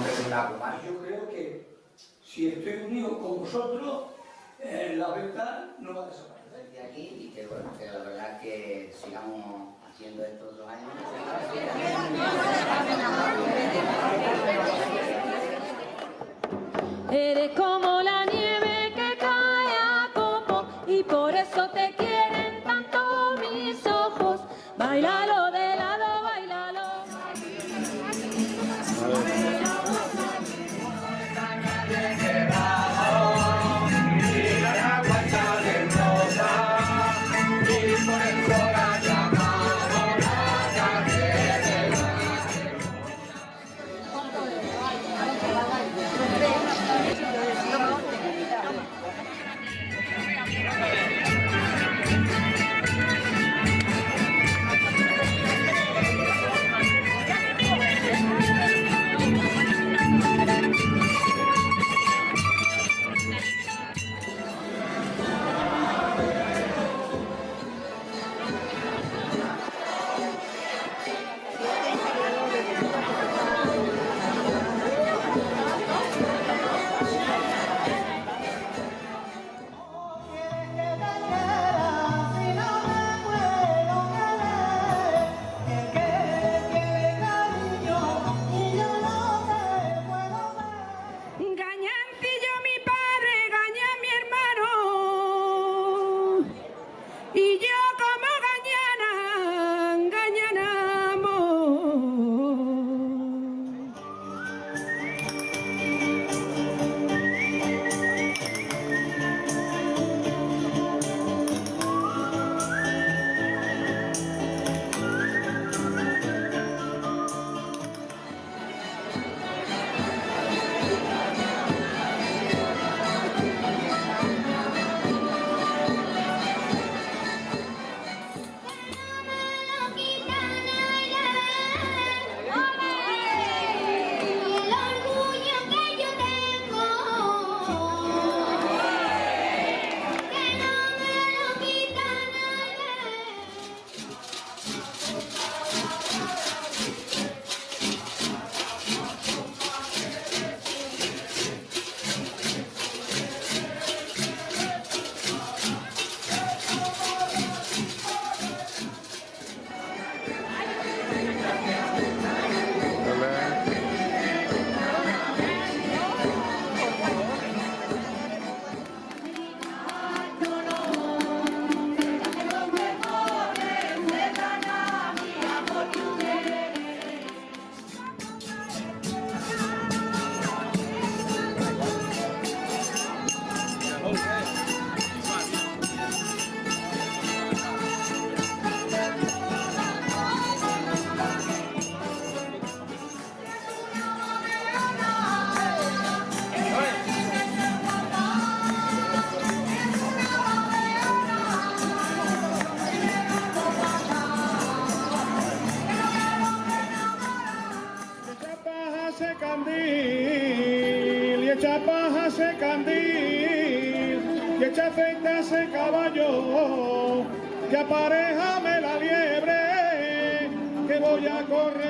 tenemos que tener algo más. Yo creo que si estoy unido con vosotros, la verdad no va a desaparecer. De aquí y que bueno, que la verdad que sigamos haciendo esto otros años. Eres como la nieve que cae a poco y por eso te quieren tanto mis ojos. Báilalo de lado, báilalo. Candil, y echa paja ese candil, y echa aceite a ese caballo, que aparéjame la liebre, que voy a correr.